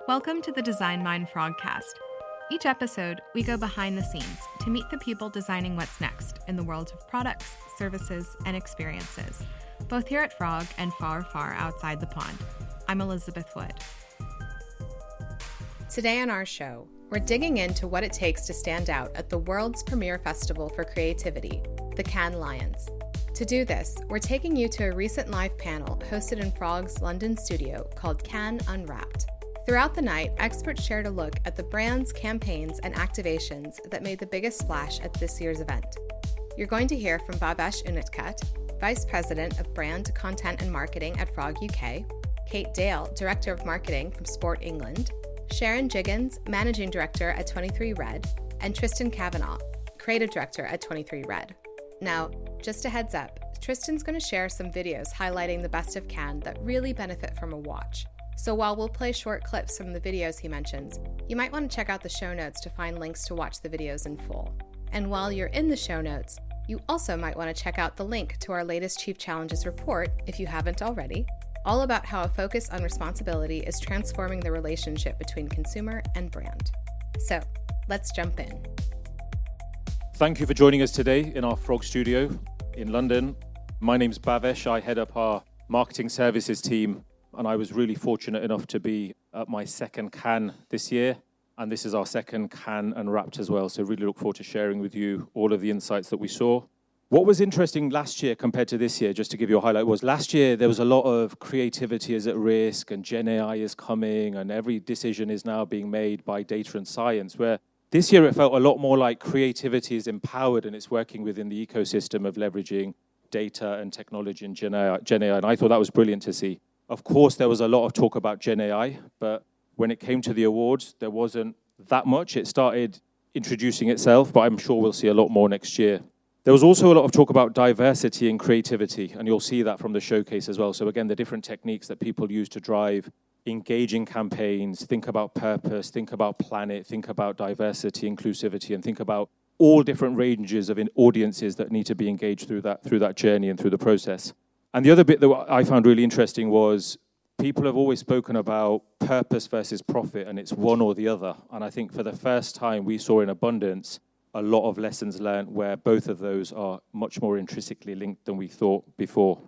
Welcome to the Design Mind Frogcast. Each episode, we go behind the scenes to meet the people designing what's next in the world of products, services, and experiences, both here at Frog and far, far outside the pond. I'm Elizabeth Wood. Today on our show, we're digging into what it takes to stand out at the world's premier festival for creativity, the Cannes Lions. To do this, we're taking you to a recent live panel hosted in Frog's London studio called Cannes Unwrapped. Throughout the night, experts shared a look at the brands, campaigns, and activations that made the biggest splash at this year's event. You're going to hear from Bhavesh Unadkat, Vice President of Brand, Content and Marketing at Frog UK, Kate Dale, Director of Marketing from Sport England, Sharon Jiggins, Managing Director at 23 Red, and Tristan Cavanagh, Creative Director at 23 Red. Now, just a heads up, Tristan's going to share some videos highlighting the best of Cannes that really benefit from a watch. So while we'll play short clips from the videos he mentions, you might want to check out the show notes to find links to watch the videos in full. And while you're in the show notes, you also might want to check out the link to our latest Chief Challenges report, if you haven't already, all about how a focus on responsibility is transforming the relationship between consumer and brand. So, let's jump in. Thank you for joining us today in our Frog studio in London. My name's Bhavesh. I head up our marketing services team, and I was really fortunate enough to be at my second Cannes this year, and this is our second Cannes Unwrapped as well, so really look forward to sharing with you all of the insights that we saw. What was interesting last year compared to this year, just to give you a highlight, was last year there was a lot of creativity is at risk, and Gen AI is coming, and every decision is now being made by data and science, where this year it felt a lot more like creativity is empowered and it's working within the ecosystem of leveraging data and technology and Gen AI, and I thought that was brilliant to see. Of course, there was a lot of talk about Gen AI, but when it came to the awards, there wasn't that much. It started introducing itself, but I'm sure we'll see a lot more next year. There was also a lot of talk about diversity and creativity, and you'll see that from the showcase as well. So again, the different techniques that people use to drive engaging campaigns, think about purpose, think about planet, think about diversity, inclusivity, and think about all different ranges of audiences that need to be engaged through that journey and through the process. And the other bit that I found really interesting was people have always spoken about purpose versus profit, and it's one or the other. And I think for the first time, we saw in abundance a lot of lessons learned where both of those are much more intrinsically linked than we thought before.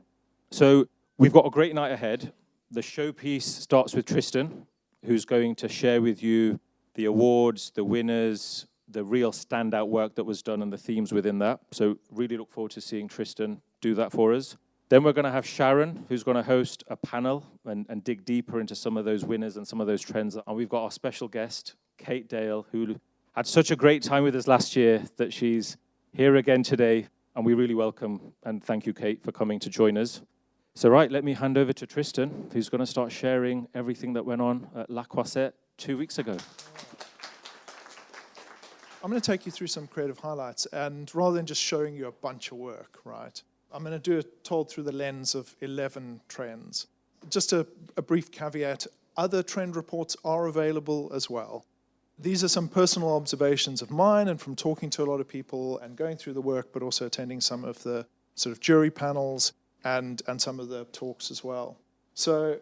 So we've got a great night ahead. The showpiece starts with Tristan, who's going to share with you the awards, the winners, the real standout work that was done and the themes within that. So really look forward to seeing Tristan do that for us. Then we're going to have Sharon, who's going to host a panel and dig deeper into some of those winners and some of those trends. And we've got our special guest, Kate Dale, who had such a great time with us last year that she's here again today. And we really welcome and thank you, Kate, for coming to join us. So right, let me hand over to Tristan, who's going to start sharing everything that went on at La Croisette 2 weeks ago. I'm going to take you through some creative highlights, and rather than just showing you a bunch of work, right, I'm going to do it told through the lens of 11 trends. Just a brief caveat, other trend reports are available as well. These are some personal observations of mine and from talking to a lot of people and going through the work, but also attending some of the sort of jury panels and some of the talks as well. So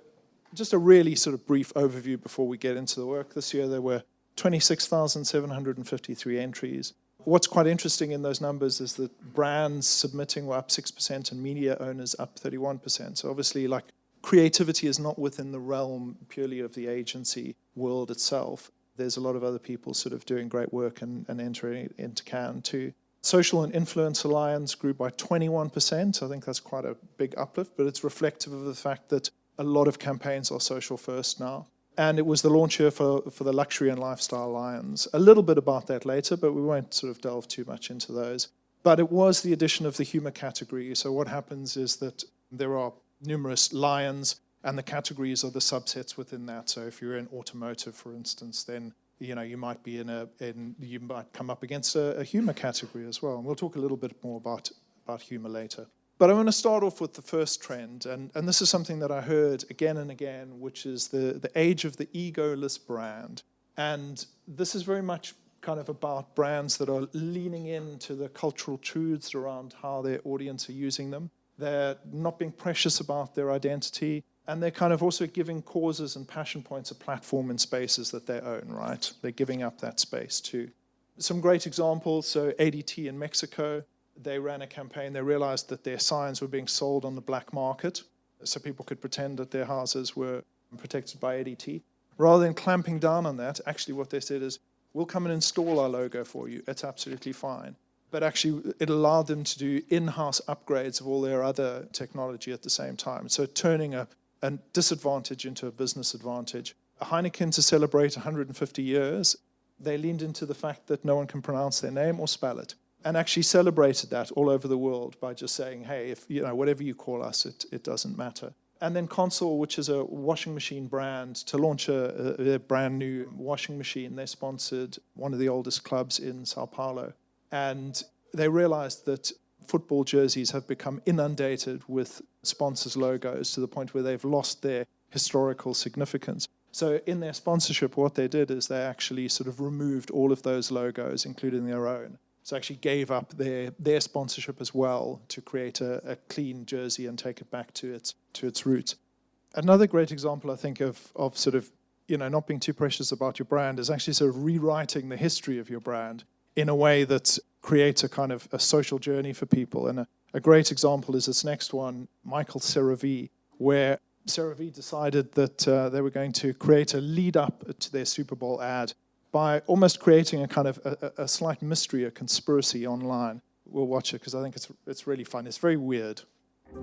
just a really sort of brief overview before we get into the work. This year there were 26,753 entries. What's quite interesting in those numbers is that brands submitting were up 6% and media owners up 31%. So obviously, like, creativity is not within the realm purely of the agency world itself. There's a lot of other people sort of doing great work and entering into Cannes too. Social and Influence Alliance grew by 21%. I think that's quite a big uplift, but it's reflective of the fact that a lot of campaigns are social first now. And it was the launch year for the Luxury and Lifestyle Lions. A little bit about that later, but we won't sort of delve too much into those. But it was the addition of the humor category. So what happens is that there are numerous lions, and the categories are the subsets within that. So if you're in automotive, for instance, then you might be you might come up against a humor category as well. And we'll talk a little bit more about humor later. But I want to start off with the first trend, and this is something that I heard again and again, which is the age of the egoless brand. And this is very much kind of about brands that are leaning into the cultural truths around how their audience are using them. They're not being precious about their identity. And they're kind of also giving causes and passion points a platform in spaces that they own, right? They're giving up that space too. Some great examples, so ADT in Mexico, they ran a campaign. They realized that their signs were being sold on the black market, so people could pretend that their houses were protected by ADT. Rather than clamping down on that, actually what they said is, we'll come and install our logo for you. It's absolutely fine. But actually, it allowed them to do in-house upgrades of all their other technology at the same time. So turning a disadvantage into a business advantage. A Heineken to celebrate 150 years, they leaned into the fact that no one can pronounce their name or spell it, and actually celebrated that all over the world by just saying, hey, if whatever you call us, it doesn't matter. And then Console, which is a washing machine brand, to launch a brand new washing machine, they sponsored one of the oldest clubs in Sao Paulo. And they realized that football jerseys have become inundated with sponsors' logos to the point where they've lost their historical significance. So in their sponsorship, what they did is they actually sort of removed all of those logos, including their own. So actually gave up their sponsorship as well to create a clean jersey and take it back to its roots. Another great example, I think, of sort of, not being too precious about your brand is actually sort of rewriting the history of your brand in a way that creates a kind of a social journey for people. And a great example is this next one, Michael CeraVe, where CeraVe decided that they were going to create a lead up to their Super Bowl ad by almost creating a kind of a slight mystery, a conspiracy online. We'll watch it because I think it's really fun. It's very weird.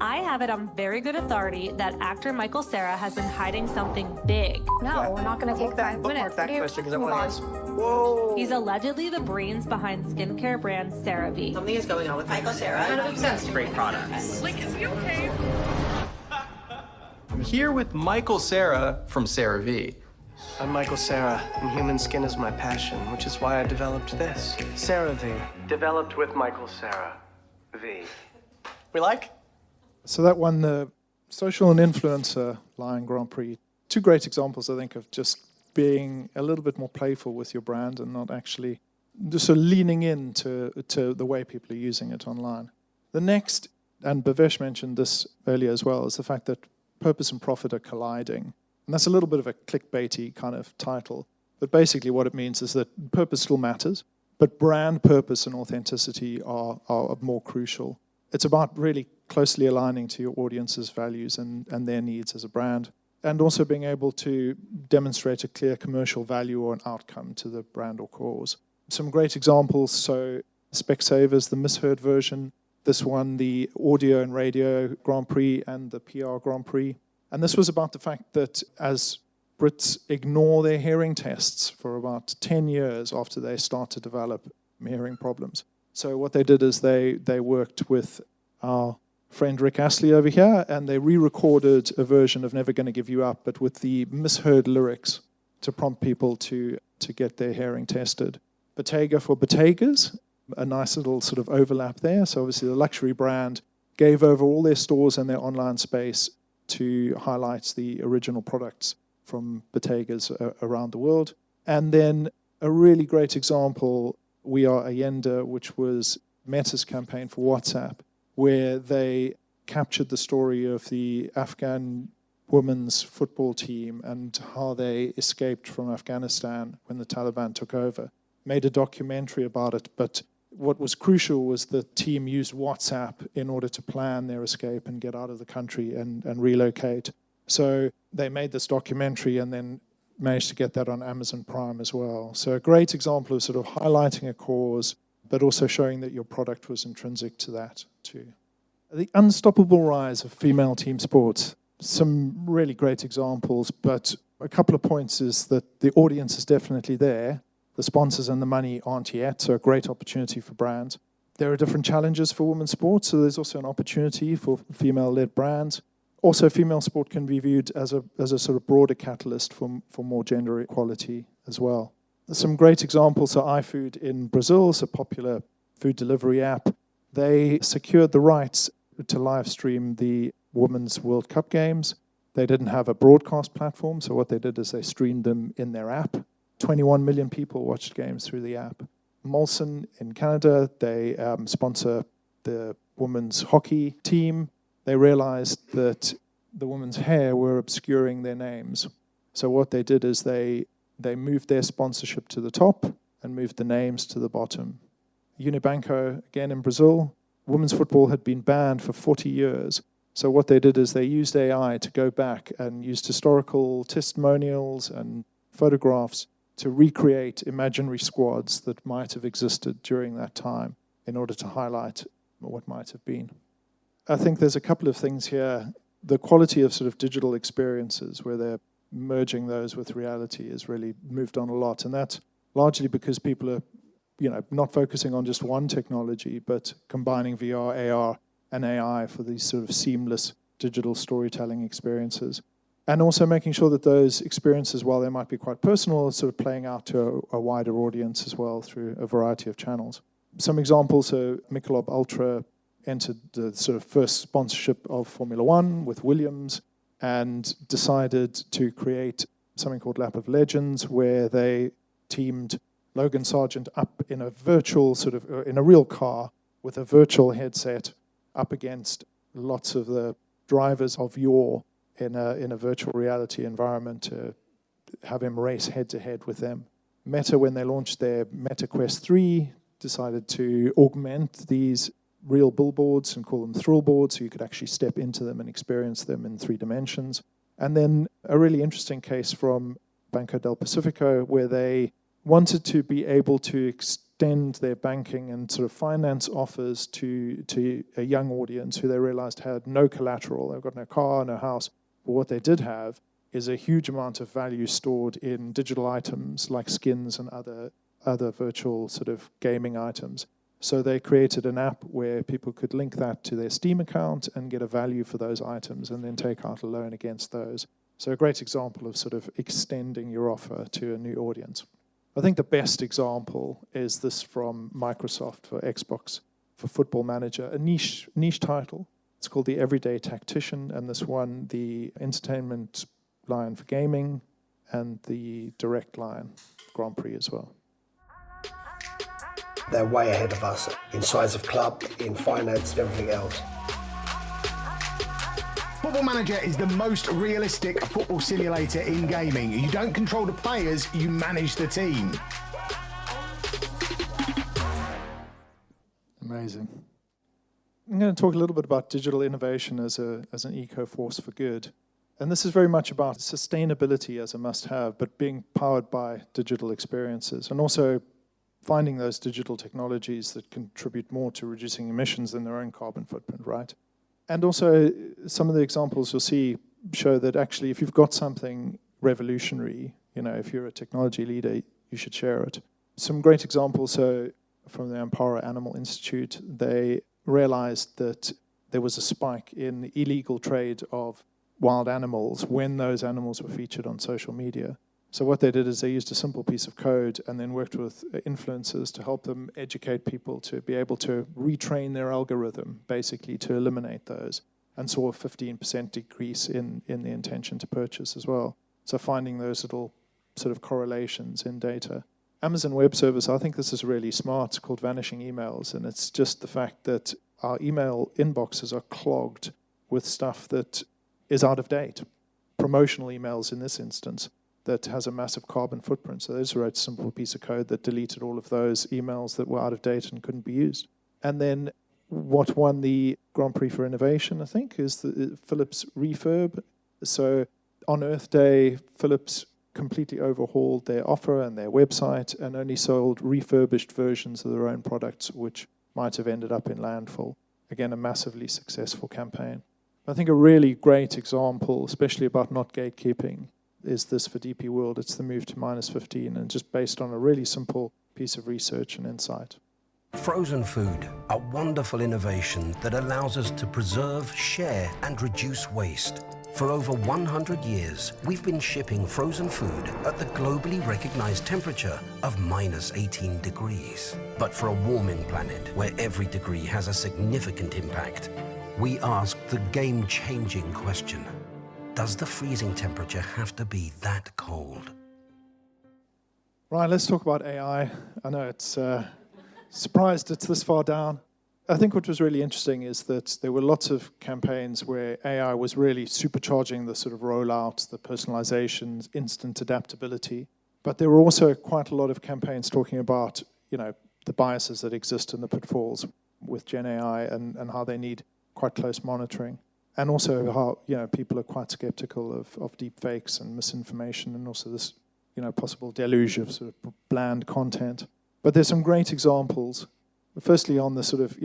I have it on very good authority that actor Michael Cera has been hiding something big. No, we're not going to take 5 minutes. That question because I want to ask. Whoa! He's allegedly the brains behind skincare brand CeraVe. Something is going on with Michael Cera. Kind of obsessed. Great products. Like, is he okay? I'm here with Michael Cera from CeraVe. I'm Michael Cera, and human skin is my passion, which is why I developed this. CeraVe, developed with Michael Cera. V. We like? So that won the Social and Influencer Lion Grand Prix. Two great examples, I think, of just being a little bit more playful with your brand and not actually just sort of leaning into the way people are using it online. The next, and Bhavesh mentioned this earlier as well, is the fact that purpose and profit are colliding. And that's a little bit of a clickbaity kind of title. But basically what it means is that purpose still matters, but brand purpose and authenticity are more crucial. It's about really closely aligning to your audience's values and their needs as a brand, and also being able to demonstrate a clear commercial value or an outcome to the brand or cause. Some great examples, so Specsavers, the misheard version. This won the Audio and Radio Grand Prix and the PR Grand Prix. And this was about the fact that as Brits ignore their hearing tests for about 10 years after they start to develop hearing problems. So what they did is they worked with our friend Rick Astley over here, and they re-recorded a version of Never Gonna Give You Up, but with the misheard lyrics to prompt people to get their hearing tested. Bottega for Bottegas, a nice little sort of overlap there. So obviously the luxury brand gave over all their stores and their online space to highlight the original products from Bottegas around the world. And then a really great example, We Are Allende, which was Meta's campaign for WhatsApp, where they captured the story of the Afghan women's football team and how they escaped from Afghanistan when the Taliban took over. Made a documentary about it, but what was crucial was the team used WhatsApp in order to plan their escape and get out of the country and relocate. So they made this documentary and then managed to get that on Amazon Prime as well. So a great example of sort of highlighting a cause, but also showing that your product was intrinsic to that too. The unstoppable rise of female team sports. Some really great examples, but a couple of points is that the audience is definitely there. The sponsors and the money aren't yet, so a great opportunity for brands. There are different challenges for women's sports, so there's also an opportunity for female-led brands. Also, female sport can be viewed as a sort of broader catalyst for more gender equality as well. There's some great examples. So iFood in Brazil is a popular food delivery app. They secured the rights to live stream the Women's World Cup games. They didn't have a broadcast platform, so what they did is they streamed them in their app. 21 million people watched games through the app. Molson in Canada, they sponsor the women's hockey team. They realized that the woman's hair were obscuring their names. So what they did is they moved their sponsorship to the top and moved the names to the bottom. Unibanco, again in Brazil, women's football had been banned for 40 years. So what they did is they used AI to go back and used historical testimonials and photographs to recreate imaginary squads that might have existed during that time in order to highlight what might have been. I think there's a couple of things here. The quality of sort of digital experiences where they're merging those with reality has really moved on a lot. And that's largely because people are, not focusing on just one technology, but combining VR, AR, and AI for these sort of seamless digital storytelling experiences. And also making sure that those experiences, while they might be quite personal, are sort of playing out to a wider audience as well through a variety of channels. Some examples, so Michelob Ultra entered the sort of first sponsorship of Formula One with Williams and decided to create something called Lap of Legends, where they teamed Logan Sargent up in a virtual in a real car with a virtual headset up against lots of the drivers of yore in a virtual reality environment to have him race head-to-head with them. Meta, when they launched their Meta Quest 3, decided to augment these real billboards and call them thrill boards, so you could actually step into them and experience them in 3 dimensions. And then a really interesting case from Banco del Pacifico, where they wanted to be able to extend their banking and sort of finance offers to a young audience who they realized had no collateral. They've got no car, no house. But what they did have is a huge amount of value stored in digital items like skins and other virtual sort of gaming items. So they created an app where people could link that to their Steam account and get a value for those items and then take out a loan against those. So a great example of sort of extending your offer to a new audience. I think the best example is this from Microsoft for Xbox for Football Manager, a niche title. It's called the Everyday Tactician, and this won the Entertainment Lion for Gaming and the Direct Lion Grand Prix as well. They're way ahead of us in size of club, in finance and everything else. Football Manager is the most realistic football simulator in gaming. You don't control the players, you manage the team. Amazing. I'm going to talk a little bit about digital innovation as an eco-force for good. And this is very much about sustainability as a must-have, but being powered by digital experiences, and also finding those digital technologies that contribute more to reducing emissions than their own carbon footprint, right? And also, some of the examples you'll see show that actually if you've got something revolutionary, if you're a technology leader, you should share it. Some great examples, so from the Ampara Animal Institute, they realized that there was a spike in the illegal trade of wild animals when those animals were featured on social media. So what they did is they used a simple piece of code and then worked with influencers to help them educate people to be able to retrain their algorithm, basically, to eliminate those, and saw a 15% decrease in the intention to purchase as well. So finding those little sort of correlations in data. Amazon Web Service, I think this is really smart. It's called vanishing emails, and it's just the fact that our email inboxes are clogged with stuff that is out of date. Promotional emails in this instance, that has a massive carbon footprint. So they just wrote a simple piece of code that deleted all of those emails that were out of date and couldn't be used. And then what won the Grand Prix for Innovation, I think, is the Philips Refurb. So on Earth Day, Philips completely overhauled their offer and their website and only sold refurbished versions of their own products, which might have ended up in landfill. Again, a massively successful campaign. I think a really great example, especially about not gatekeeping, is this for DP World. It's the move to -15, and just based on a really simple piece of research and insight. Frozen food, a wonderful innovation that allows us to preserve, share, and reduce waste. For over 100 years, we've been shipping frozen food at the globally recognized temperature of -18 degrees. But for a warming planet where every degree has a significant impact, we ask the game-changing question: does the freezing temperature have to be that cold? Right, let's talk about AI. I know it's surprised it's this far down. I think what was really interesting is that there were lots of campaigns where AI was really supercharging the sort of rollouts, the personalizations, instant adaptability. But there were also quite a lot of campaigns talking about, the biases that exist and the pitfalls with Gen AI and how they need quite close monitoring. And also how, people are quite skeptical of deep fakes and misinformation, and also this, possible deluge of sort of bland content. But there's some great examples. Firstly, on the sort of,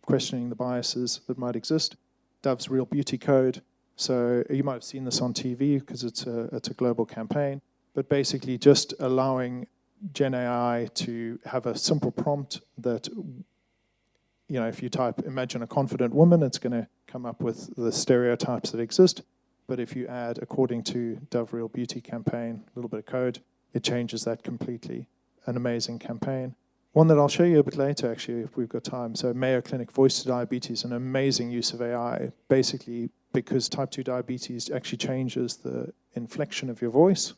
questioning the biases that might exist, Dove's Real Beauty Code. So you might have seen this on TV because it's a global campaign, but basically just allowing Gen AI to have a simple prompt that, if you type, imagine a confident woman, it's going to come up with the stereotypes that exist. But if you add, according to Dove Real Beauty campaign, a little bit of code, it changes that completely. An amazing campaign. One that I'll show you a bit later, actually, if we've got time. So Mayo Clinic Voice to Diabetes, an amazing use of AI, basically because type 2 diabetes actually changes the inflection of your voice.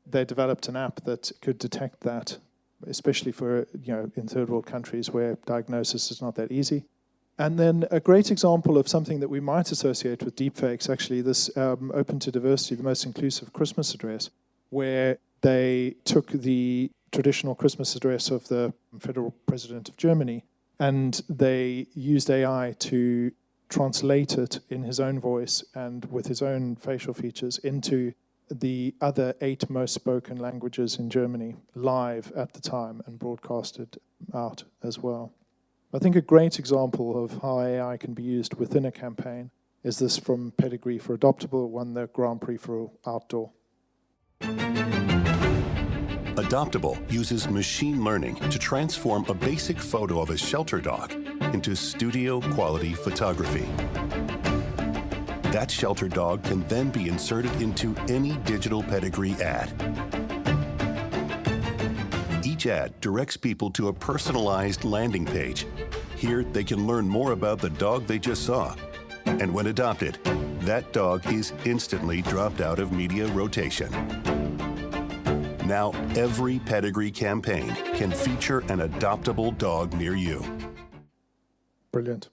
They developed an app that could detect that, especially for, in third world countries where diagnosis is not that easy. And then a great example of something that we might associate with deepfakes, actually, this Open to Diversity, the most inclusive Christmas address, where they took the traditional Christmas address of the federal president of Germany, and they used AI to translate it in his own voice and with his own facial features into the other 8 most spoken languages in Germany live at the time and broadcasted out as well. I think a great example of how AI can be used within a campaign is this from Pedigree for Adoptable, won the Grand Prix for Outdoor. Adoptable uses machine learning to transform a basic photo of a shelter dog into studio-quality photography. That shelter dog can then be inserted into any digital Pedigree ad. Each ad directs people to a personalized landing page. Here, they can learn more about the dog they just saw. And when adopted, that dog is instantly dropped out of media rotation. Now, every Pedigree campaign can feature an adoptable dog near you. Brilliant.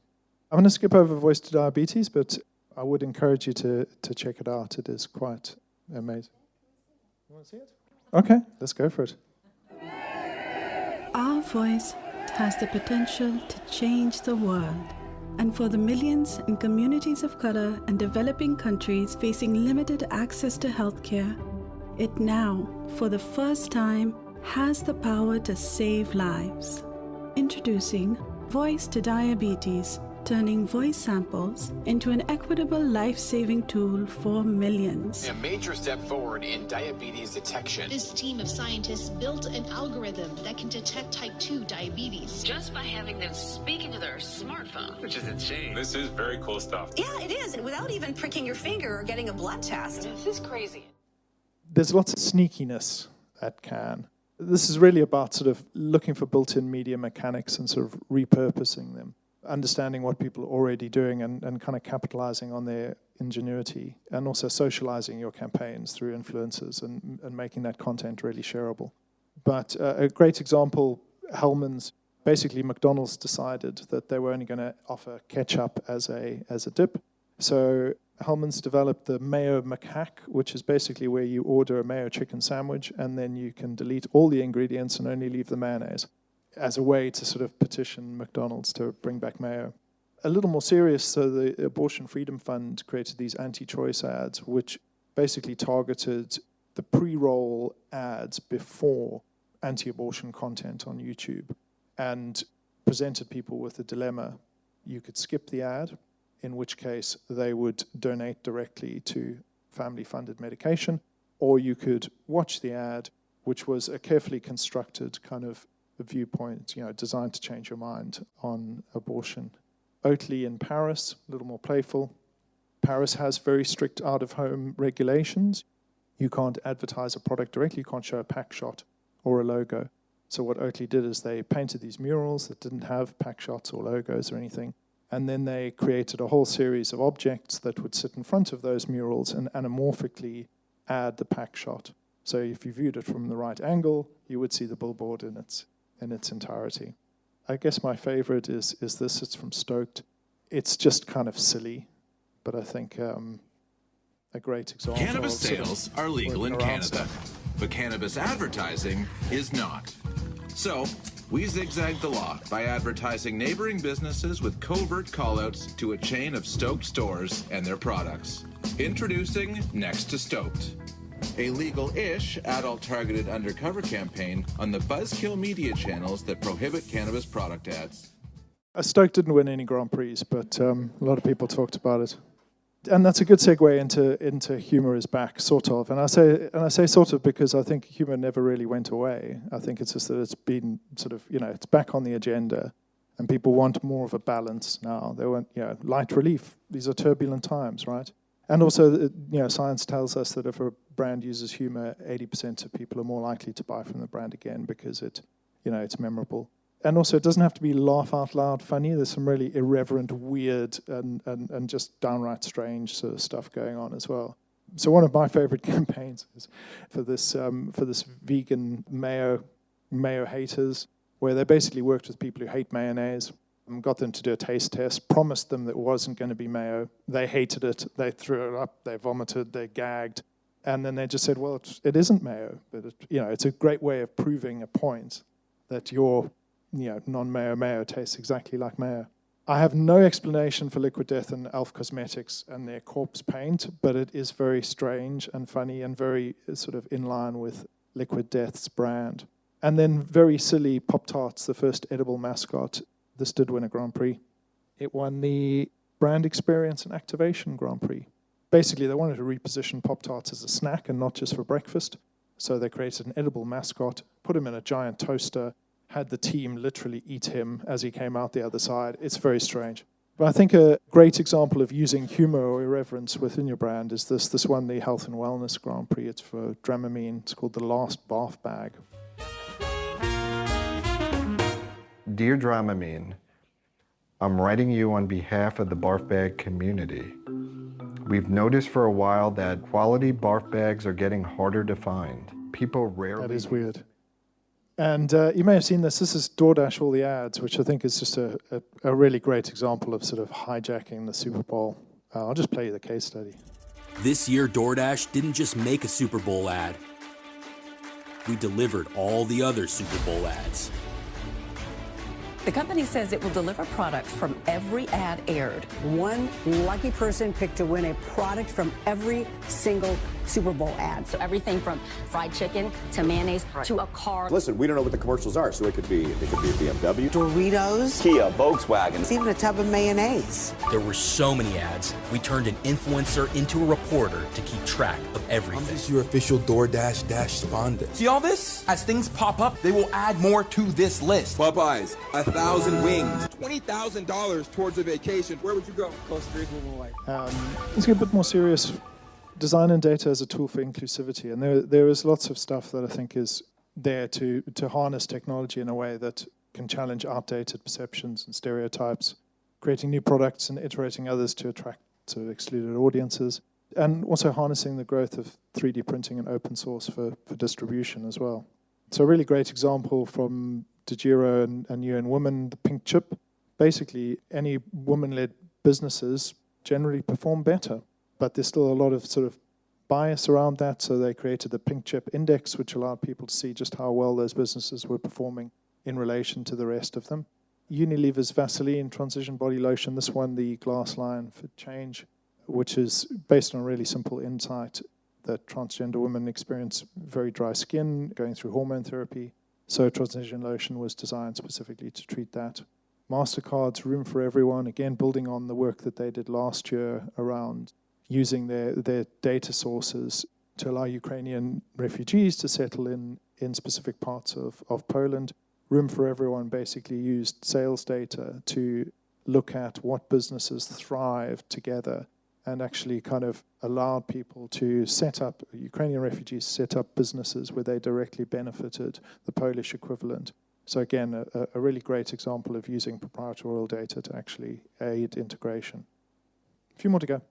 I'm going to skip over Voice to Diabetes, but I would encourage you to check it out. It is quite amazing. You want to see it? Okay, let's go for it. Our voice has the potential to change the world. And for the millions in communities of color and developing countries facing limited access to healthcare, it now, for the first time, has the power to save lives. Introducing Voice to Diabetes, turning voice samples into an equitable life-saving tool for millions. A major step forward in diabetes detection. This team of scientists built an algorithm that can detect type 2 diabetes just by having them speak into their smartphone. Which is insane. This is very cool stuff. Yeah, it is, and without even pricking your finger or getting a blood test. This is crazy. There's lots of sneakiness at Cannes. This is really about sort of looking for built-in media mechanics and sort of repurposing them, understanding what people are already doing and kind of capitalizing on their ingenuity, and also socializing your campaigns through influencers and making that content really shareable. But a great example, Hellmann's, basically McDonald's decided that they were only going to offer ketchup as a dip. So Hellmann's developed the Mayo Macaque, which is basically where you order a mayo chicken sandwich and then you can delete all the ingredients and only leave the mayonnaise, as a way to sort of petition McDonald's to bring back mayo. A little more serious, so the Abortion Freedom Fund created these anti-choice ads, which basically targeted the pre-roll ads before anti-abortion content on YouTube and presented people with a dilemma. You could skip the ad, in which case they would donate directly to family-funded medication, or you could watch the ad, which was a carefully constructed kind of viewpoint, designed to change your mind on abortion. Oatly in Paris, a little more playful. Paris has very strict out-of-home regulations. You can't advertise a product directly. You can't show a pack shot or a logo. So what Oatly did is they painted these murals that didn't have pack shots or logos or anything. And then they created a whole series of objects that would sit in front of those murals and anamorphically add the pack shot. So if you viewed it from the right angle, you would see the billboard in its entirety. I guess my favorite is this. It's from Stoked. It's just kind of silly, but I think a great example. Cannabis sales are legal in Canada, stuff. but cannabis advertising is not. So, we zigzagged the law by advertising neighboring businesses with covert callouts to a chain of Stoked stores and their products. Introducing Next to Stoked, a legal-ish adult-targeted undercover campaign on the buzzkill media channels that prohibit cannabis product ads. Stoke didn't win any Grand Prix, but a lot of people talked about it. And that's a good segue into humor is back, sort of. And I say sort of because I think humor never really went away. I think it's just that it's been sort of, it's back on the agenda, and people want more of a balance now. They want, light relief. These are turbulent times, right? And also, science tells us that if a brand uses humor, 80% of people are more likely to buy from the brand again because it's memorable. And also, it doesn't have to be laugh out loud funny. There's some really irreverent, weird, and just downright strange sort of stuff going on as well. So one of my favorite campaigns is for this vegan mayo haters, where they basically worked with people who hate mayonnaise and got them to do a taste test, promised them that it wasn't going to be mayo. They hated it. They threw it up. They vomited. They gagged. And then they just said, well, it isn't mayo. But it's a great way of proving a point that your non-mayo mayo tastes exactly like mayo. I have no explanation for Liquid Death and Elf Cosmetics and their corpse paint, but it is very strange and funny and very sort of in line with Liquid Death's brand. And then very silly Pop-Tarts, the first edible mascot. This did win a Grand Prix. It won the Brand Experience and Activation Grand Prix. Basically, they wanted to reposition Pop-Tarts as a snack and not just for breakfast. So they created an edible mascot, put him in a giant toaster, had the team literally eat him as he came out the other side. It's very strange. But I think a great example of using humor or irreverence within your brand is this one, the Health and Wellness Grand Prix. It's for Dramamine. It's called the Last Bath Bag. Dear Dramamine, I'm writing you on behalf of the barf bag community. We've noticed for a while that quality barf bags are getting harder to find. People rarely... That is weird. And you may have seen this. This is DoorDash All the Ads, which I think is just a really great example of sort of hijacking the Super Bowl. I'll just play you the case study. This year, DoorDash didn't just make a Super Bowl ad. We delivered all the other Super Bowl ads. The company says it will deliver products from every ad aired. One lucky person picked to win a product from every single Super Bowl ad. So everything from fried chicken to mayonnaise to a car. Listen, we don't know what the commercials are, so it could be a BMW, Doritos, Kia, Volkswagen, it's even a tub of mayonnaise. There were so many ads. We turned an influencer into a reporter to keep track of everything. I'm just your official DoorDash respondent. See all this? As things pop up, they will add more to this list. Popeyes, 1,000 wings, $20,000 towards a vacation. Where would you go? Costa Rica with my wife. Let's get a bit more serious. Design and data as a tool for inclusivity. And there is lots of stuff that I think is there to harness technology in a way that can challenge outdated perceptions and stereotypes, creating new products and iterating others to attract sort of excluded audiences, and also harnessing the growth of 3D printing and open source for distribution as well. So a really great example from DeGiro and UN Women, the pink chip. Basically, any woman-led businesses generally perform better. But there's still a lot of sort of bias around that, so they created the Pink Chip Index, which allowed people to see just how well those businesses were performing in relation to the rest of them. Unilever's Vaseline Transition Body Lotion, this one, the Glass Line for Change, which is based on a really simple insight that transgender women experience very dry skin going through hormone therapy. So Transition Lotion was designed specifically to treat that. MasterCard's Room for Everyone, again, building on the work that they did last year around using their data sources to allow Ukrainian refugees to settle in specific parts of Poland. Room for Everyone basically used sales data to look at what businesses thrive together and actually kind of allowed people to set up, Ukrainian refugees set up businesses where they directly benefited the Polish equivalent. So again, a really great example of using proprietary data to actually aid integration. A few more to go.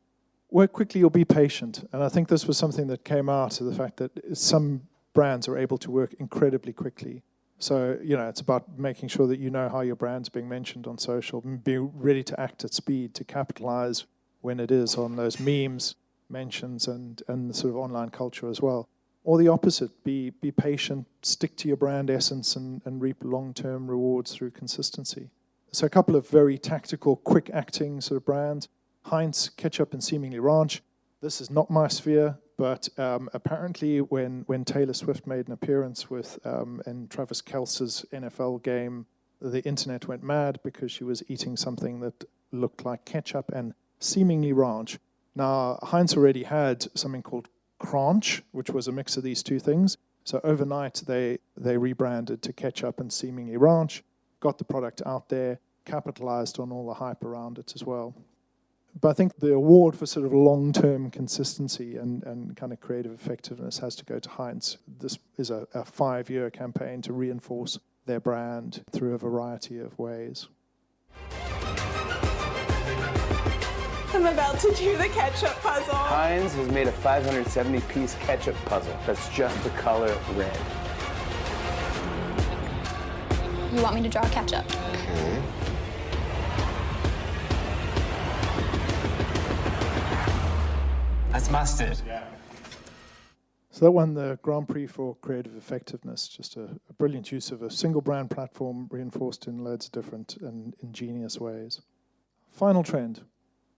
Work quickly or be patient. And I think this was something that came out of the fact that some brands are able to work incredibly quickly. So, it's about making sure that you know how your brand's being mentioned on social, and be ready to act at speed to capitalize when it is on those memes, mentions, and the sort of online culture as well. Or the opposite, be patient, stick to your brand essence, and reap long-term rewards through consistency. So a couple of very tactical, quick-acting sort of brands. Heinz, ketchup, and seemingly ranch. This is not my sphere, but apparently when Taylor Swift made an appearance in Travis Kelce's NFL game, the internet went mad because she was eating something that looked like ketchup and seemingly ranch. Now, Heinz already had something called Crunch, which was a mix of these two things. So overnight, they rebranded to ketchup and seemingly ranch, got the product out there, capitalized on all the hype around it as well. But I think the award for sort of long-term consistency and kind of creative effectiveness has to go to Heinz. This is a 5-year campaign to reinforce their brand through a variety of ways. I'm about to do the ketchup puzzle. Heinz has made a 570-piece ketchup puzzle that's just the color red. You want me to draw ketchup? Okay. That's mustard. So that won the Grand Prix for creative effectiveness, just a brilliant use of a single brand platform reinforced in loads of different and ingenious ways. Final trend.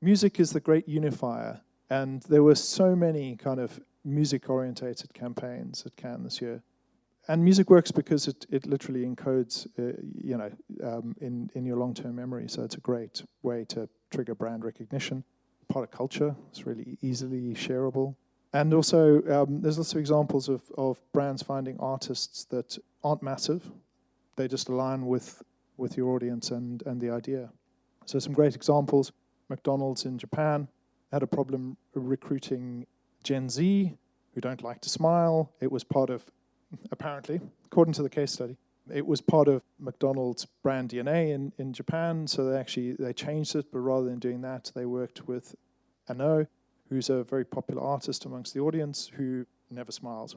Music is the great unifier, and there were so many kind of music-orientated campaigns at Cannes this year. And music works because it literally encodes, in your long-term memory. So it's a great way to trigger brand recognition. Part of culture, it's really easily shareable. And also, there's lots of examples of brands finding artists that aren't massive. They just align with your audience and the idea. So some great examples. McDonald's in Japan had a problem recruiting Gen Z who don't like to smile. It was part of, apparently, according to the case study, it was part of McDonald's brand DNA in Japan. So they changed it, but rather than doing that, they worked with Ano, who's a very popular artist amongst the audience who never smiles.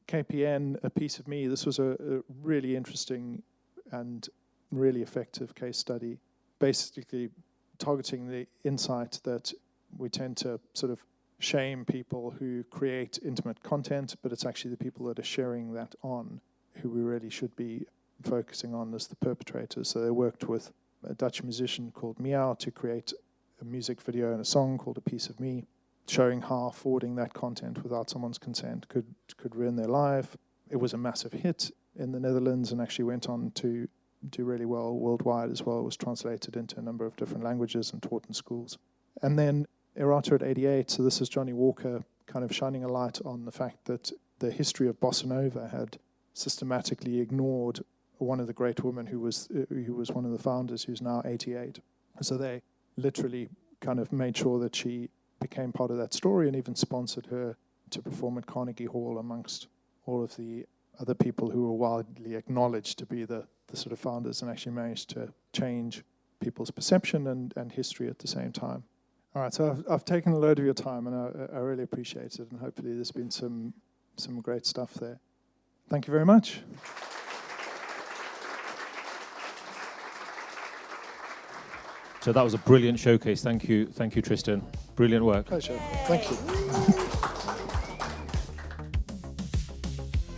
KPN, A Piece of Me, this was a really interesting and really effective case study, basically targeting the insight that we tend to sort of shame people who create intimate content, but it's actually the people that are sharing that on who we really should be focusing on as the perpetrators. So they worked with a Dutch musician called Meow to create a music video and a song called A Piece of Me, showing how forwarding that content without someone's consent could ruin their life. It was a massive hit in the Netherlands and actually went on to do really well worldwide as well. It was translated into a number of different languages and taught in schools. And then Errata at 88, so this is Johnny Walker kind of shining a light on the fact that the history of bossa nova had systematically ignored one of the great women who was one of the founders, who's now 88. So they literally kind of made sure that she became part of that story and even sponsored her to perform at Carnegie Hall amongst all of the other people who were widely acknowledged to be the sort of founders, and actually managed to change people's perception and history at the same time. All right, so I've taken a load of your time, and I really appreciate it, and hopefully there's been some great stuff there. Thank you very much. So that was a brilliant showcase. Thank you, Tristan. Brilliant work. Pleasure. Thank you.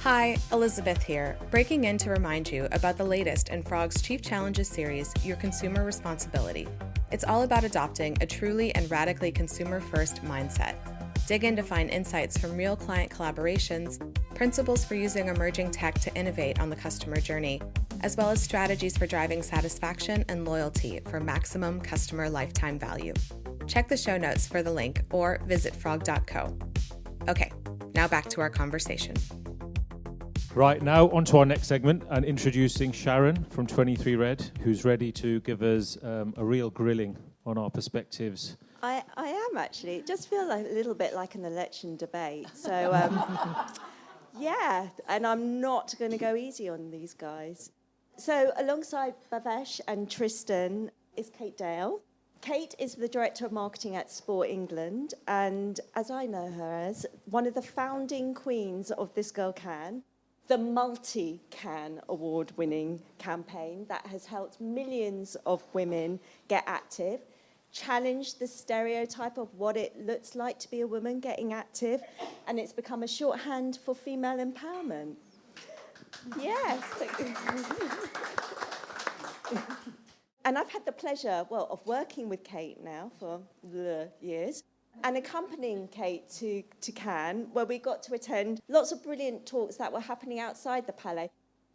Hi, Elizabeth here, breaking in to remind you about the latest in Frog's Chief Challenges series, Your Consumer Responsibility. It's all about adopting a truly and radically consumer-first mindset. Dig in to find insights from real client collaborations, principles for using emerging tech to innovate on the customer journey, as well as strategies for driving satisfaction and loyalty for maximum customer lifetime value. Check the show notes for the link or visit frog.co. Okay, now back to our conversation. Right, now on to our next segment, and introducing Sharon from 23 Red, who's ready to give us a real grilling on our perspectives. I am actually. It just feels like a little bit like an election debate. So, yeah, and I'm not going to go easy on these guys. So alongside Bhavesh and Tristan is Kate Dale. Kate is the Director of Marketing at Sport England, and as I know her as, one of the founding queens of This Girl Can. the multi-CAN award-winning campaign that has helped millions of women get active, challenged the stereotype of what it looks like to be a woman getting active, and it's become a shorthand for female empowerment. Yes. And I've had the pleasure, of working with Kate now for the years, and accompanying Kate to Cannes, where we got to attend lots of brilliant talks that were happening outside the Palais,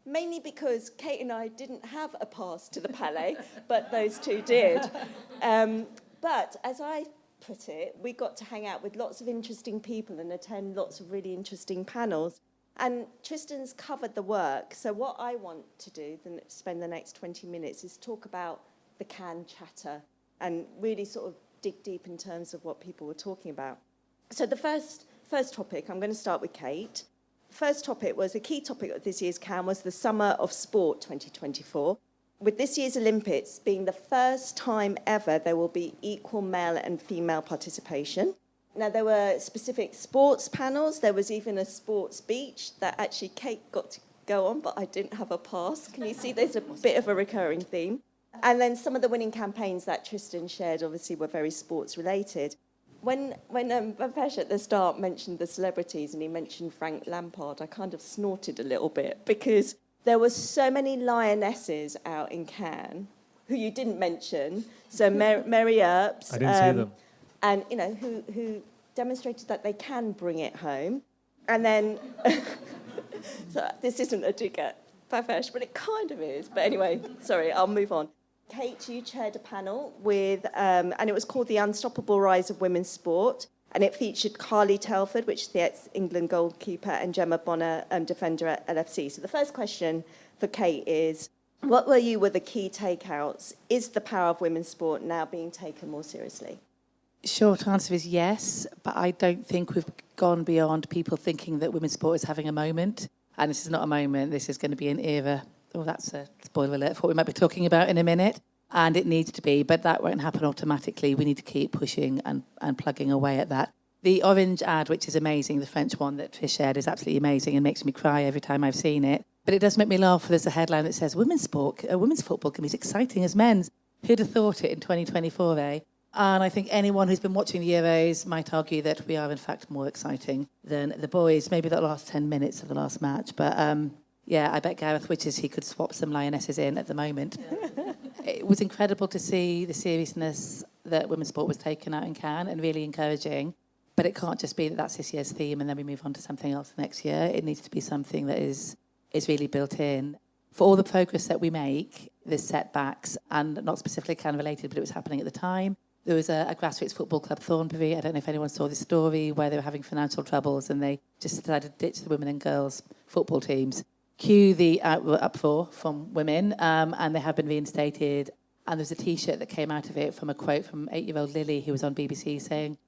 mainly because Kate and I didn't have a pass to the Palais, but those two did. But as I put it, we got to hang out with lots of interesting people and attend lots of really interesting panels. And Tristan's covered the work, so what I want to do, spend the next 20 minutes, is talk about the Cannes chatter and really sort of dig deep in terms of what people were talking about. So the first topic, I'm going to start with Kate. The first topic was, the key topic of this year's Cannes was the Summer of Sport 2024, with this year's Olympics being the first time ever there will be equal male and female participation. Now, there were specific sports panels. There was even a sports beach that actually Kate got to go on, but I didn't have a pass. Can you see there's a bit of a recurring theme? And then some of the winning campaigns that Tristan shared obviously were very sports related. When Bhavesh at the start mentioned the celebrities and he mentioned Frank Lampard, I kind of snorted a little bit because there were so many lionesses out in Cannes who you didn't mention. So Mary Earps. I didn't see them. And, who demonstrated that they can bring it home. And then, so this isn't a dig at Bhavesh, but it kind of is. But anyway, sorry, I'll move on. Kate, you chaired a panel with, and it was called The Unstoppable Rise of Women's Sport. And it featured Carly Telford, which is the ex-England goalkeeper, and Gemma Bonner, defender at LFC. So the first question for Kate is, what were the key takeouts? Is the power of women's sport now being taken more seriously? Short answer is yes, but I don't think we've gone beyond people thinking that women's sport is having a moment. And this is not a moment, this is going to be an era. Oh, that's a spoiler alert for what we might be talking about in a minute. And it needs to be, but that won't happen automatically. We need to keep pushing and plugging away at that. The orange ad, which is amazing, the French one that Trish shared, is absolutely amazing and makes me cry every time I've seen it. But it does make me laugh. There's a headline that says, women's football can be as exciting as men's. Who'd have thought it in 2024, eh? And I think anyone who's been watching the Euros might argue that we are, in fact, more exciting than the boys. Maybe that last 10 minutes of the last match. But, I bet Gareth wishes he could swap some lionesses in at the moment. It was incredible to see the seriousness that women's sport was taken out in Cannes, and really encouraging. But it can't just be that that's this year's theme and then we move on to something else next year. It needs to be something that is really built in. For all the progress that we make, there's setbacks, and not specifically Cannes related, but it was happening at the time. There was a grassroots football club, Thornbury, I don't know if anyone saw this story, where they were having financial troubles and they just decided to ditch the women and girls football teams. Cue the uproar from women, and they have been reinstated. And there's a T-shirt that came out of it from a quote from 8-year-old Lily, who was on BBC, saying,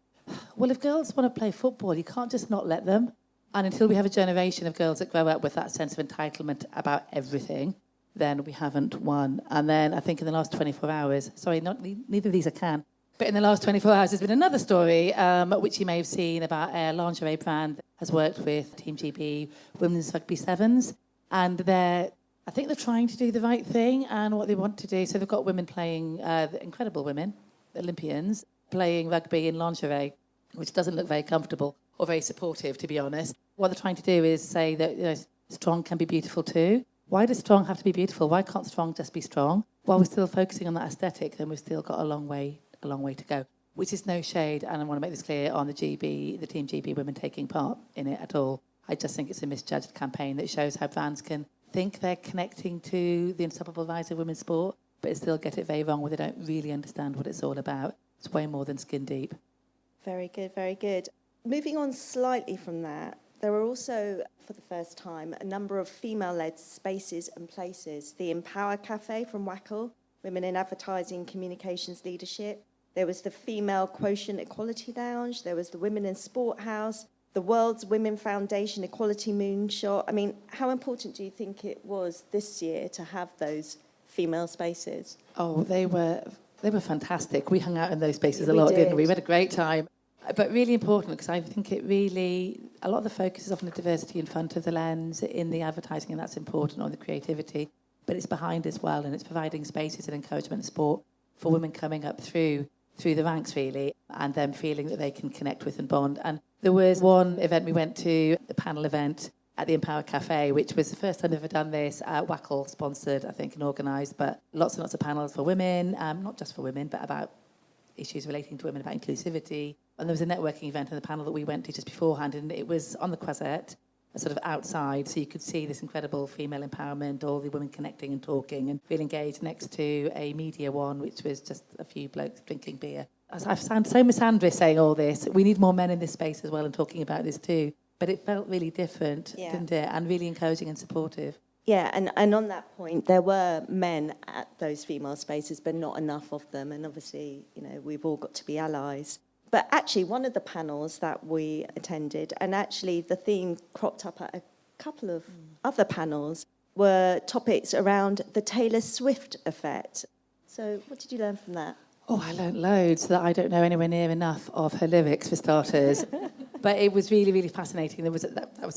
well, if girls want to play football, you can't just not let them. And until we have a generation of girls that grow up with that sense of entitlement about everything, then we haven't won. And then I think in the last 24 hours, neither of these I can, but in the last 24 hours, there's been another story, which you may have seen, about a lingerie brand that has worked with Team GB, Women's Rugby Sevens. And I think they're trying to do the right thing and what they want to do. So they've got women playing, incredible women, Olympians, playing rugby in lingerie, which doesn't look very comfortable or very supportive, to be honest. What they're trying to do is say that strong can be beautiful too. Why does strong have to be beautiful? Why can't strong just be strong? While we're still focusing on that aesthetic, then we've still got a long way to go, which is no shade, and I want to make this clear on the Team GB women taking part in it at all. I just think it's a misjudged campaign that shows how brands can think they're connecting to the unstoppable rise of women's sport, but still get it very wrong where they don't really understand what it's all about. It's way more than skin deep. Very good, very good. Moving on slightly from that, there were also, for the first time, a number of female-led spaces and places. The Empower Cafe from Wackle, Women in Advertising Communications Leadership. There was the Female Quotient Equality Lounge. There was the Women in Sport House, the World's Women Foundation Equality Moonshot. I mean, how important do you think it was this year to have those female spaces? Oh, they were fantastic. We hung out in those spaces a lot, didn't we? We had a great time. But really important, because I think a lot of the focus is often the diversity in front of the lens in the advertising, and that's important, or the creativity, but it's behind as well, and it's providing spaces and encouragement and support for women coming up through the ranks, really, and them feeling that they can connect with and bond. And there was one event we went to, the panel event at the Empower Cafe, which was the first time they've ever done this, Wackle sponsored, I think, and organised, but lots and lots of panels for women, not just for women, but about issues relating to women, about inclusivity. And there was a networking event on the panel that we went to just beforehand, and it was on the croisette, sort of outside, so you could see this incredible female empowerment, all the women connecting and talking and feeling engaged, next to a media one, which was just a few blokes drinking beer. I sound so misandrous saying all this. We need more men in this space as well and talking about this too. But it felt really different, didn't it? And really encouraging and supportive. Yeah, and on that point, there were men at those female spaces, but not enough of them. And obviously, we've all got to be allies. But actually, one of the panels that we attended, and actually the theme cropped up at a couple of other panels, were topics around the Taylor Swift effect. So what did you learn from that? Oh, I learned loads that I don't know anywhere near enough of her lyrics, for starters. But it was really, really fascinating. That was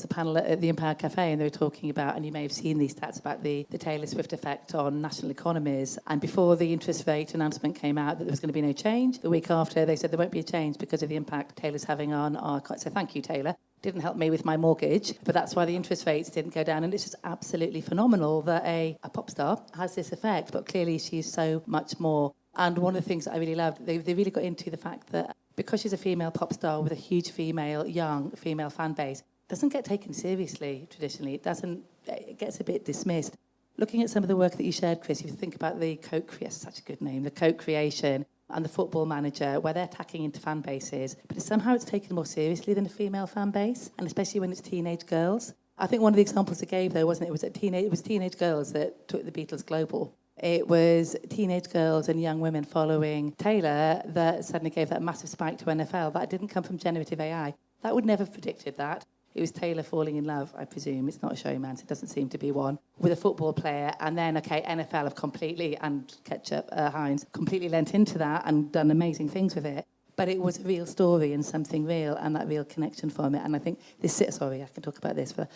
the panel at the Empower Cafe, and they were talking about, and you may have seen these stats about the Taylor Swift effect on national economies. And before the interest rate announcement came out that there was going to be no change, the week after they said there won't be a change because of the impact Taylor's having on our... So thank you, Taylor. Didn't help me with my mortgage, but that's why the interest rates didn't go down. And it's just absolutely phenomenal that a pop star has this effect, but clearly she's so much more. And one of the things that I really loved, they really got into the fact that because she's a female pop star with a huge young female fan base, doesn't get taken seriously traditionally. It gets a bit dismissed. Looking at some of the work that you shared, Chris, if you think about the such a good name, the co-creation and the Football Manager, where they're tacking into fan bases, but somehow it's taken more seriously than a female fan base, and especially when it's teenage girls. I think one of the examples it gave, though, wasn't it? It was teenage girls that took the Beatles global. It was teenage girls and young women following Taylor that suddenly gave that massive spike to NFL. That didn't come from generative AI. That would never have predicted that. It was Taylor falling in love, I presume. It's not a showman, so it doesn't seem to be one, with a football player. And then, NFL have completely, and Ketchup, Heinz, completely lent into that and done amazing things with it. But it was a real story and something real, and that real connection from it. And I think I can talk about this for...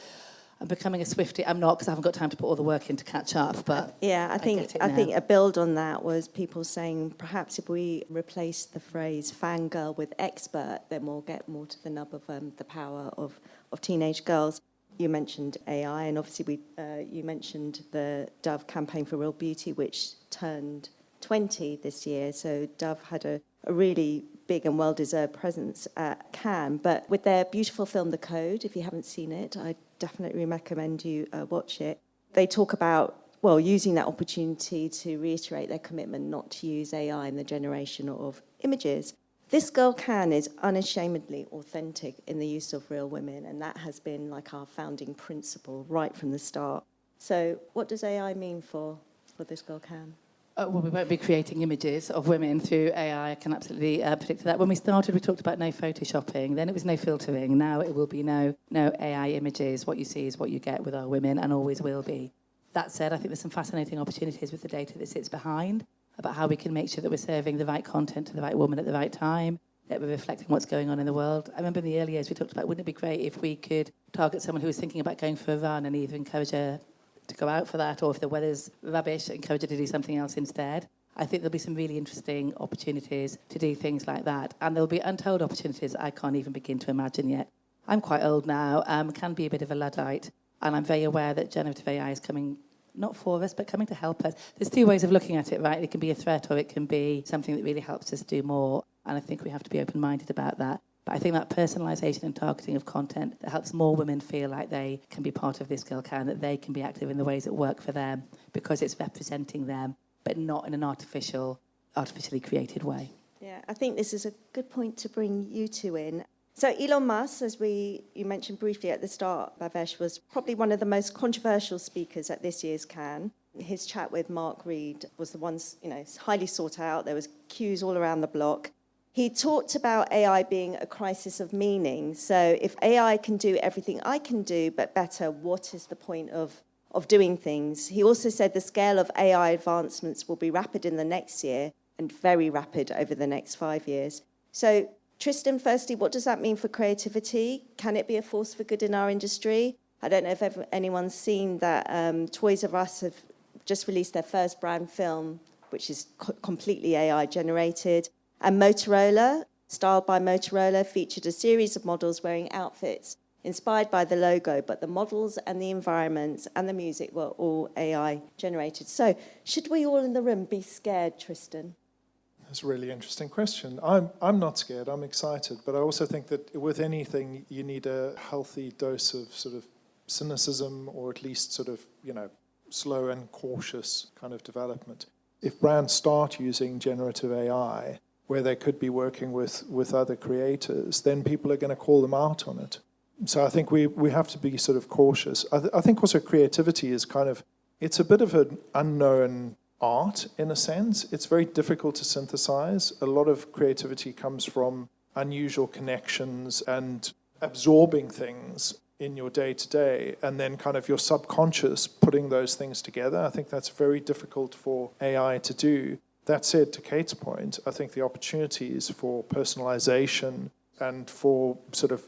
I'm becoming a Swiftie. I'm not, because I haven't got time to put all the work in to catch up. But I think a build on that was people saying perhaps if we replace the phrase fangirl with expert, then we'll get more to the nub of the power of teenage girls. You mentioned AI, and obviously you mentioned the Dove campaign for Real Beauty, which turned 20 this year. So Dove had a really big and well-deserved presence at Cannes. But with their beautiful film, The Code, if you haven't seen it, I definitely recommend you watch it. They talk about, using that opportunity to reiterate their commitment not to use AI in the generation of images. This Girl Can is unashamedly authentic in the use of real women, and that has been like our founding principle right from the start. So what does AI mean for This Girl Can? We won't be creating images of women through AI. I can absolutely predict that. When we started, we talked about no photoshopping. Then it was no filtering. Now it will be no AI images. What you see is what you get with our women, and always will be. That said, I think there's some fascinating opportunities with the data that sits behind about how we can make sure that we're serving the right content to the right woman at the right time, that we're reflecting what's going on in the world. I remember in the early years we talked about, wouldn't it be great if we could target someone who was thinking about going for a run and either encourage her to go out for that, or if the weather's rubbish, encourage her to do something else instead. I think there'll be some really interesting opportunities to do things like that. And there'll be untold opportunities I can't even begin to imagine yet. I'm quite old now, can be a bit of a Luddite, and I'm very aware that generative AI is coming, not for us, but coming to help us. There's two ways of looking at it, right? It can be a threat, or it can be something that really helps us do more. And I think we have to be open-minded about that. But I think that personalisation and targeting of content that helps more women feel like they can be part of This Girl Can, that they can be active in the ways that work for them, because it's representing them, but not in an artificially created way. Yeah, I think this is a good point to bring you two in. So Elon Musk, as you mentioned briefly at the start, Bhavesh, was probably one of the most controversial speakers at this year's Cannes. His chat with Mark Reed was the one, highly sought out. There was queues all around the block. He talked about AI being a crisis of meaning. So if AI can do everything I can do, but better, what is the point of doing things? He also said the scale of AI advancements will be rapid in the next year and very rapid over the next 5 years. So Tristan, firstly, what does that mean for creativity? Can it be a force for good in our industry? I don't know if anyone's seen that Toys R Us have just released their first brand film, which is completely AI generated. And Motorola, styled by Motorola, featured a series of models wearing outfits inspired by the logo, but the models and the environments and the music were all AI generated. So should we all in the room be scared, Tristan? That's a really interesting question. I'm not scared, I'm excited, but I also think that with anything, you need a healthy dose of sort of cynicism, or at least sort of, slow and cautious kind of development. If brands start using generative AI, where they could be working with other creators, then people are going to call them out on it. So I think we have to be sort of cautious. I think also creativity is it's a bit of an unknown art in a sense. It's very difficult to synthesize. A lot of creativity comes from unusual connections and absorbing things in your day-to-day, and then kind of your subconscious putting those things together. I think that's very difficult for AI to do. That said, to Kate's point, I think the opportunities for personalization and for sort of,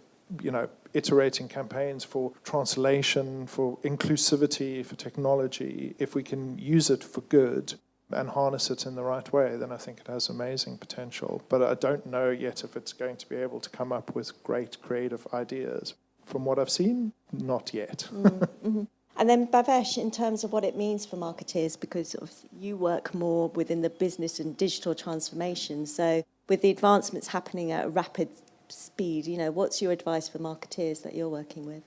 iterating campaigns, for translation, for inclusivity, for technology, if we can use it for good and harness it in the right way, then I think it has amazing potential. But I don't know yet if it's going to be able to come up with great creative ideas. From what I've seen, not yet. Mm-hmm. And then Bhavesh, in terms of what it means for marketeers, because you work more within the business and digital transformation, so with the advancements happening at a rapid speed, what's your advice for marketeers that you're working with?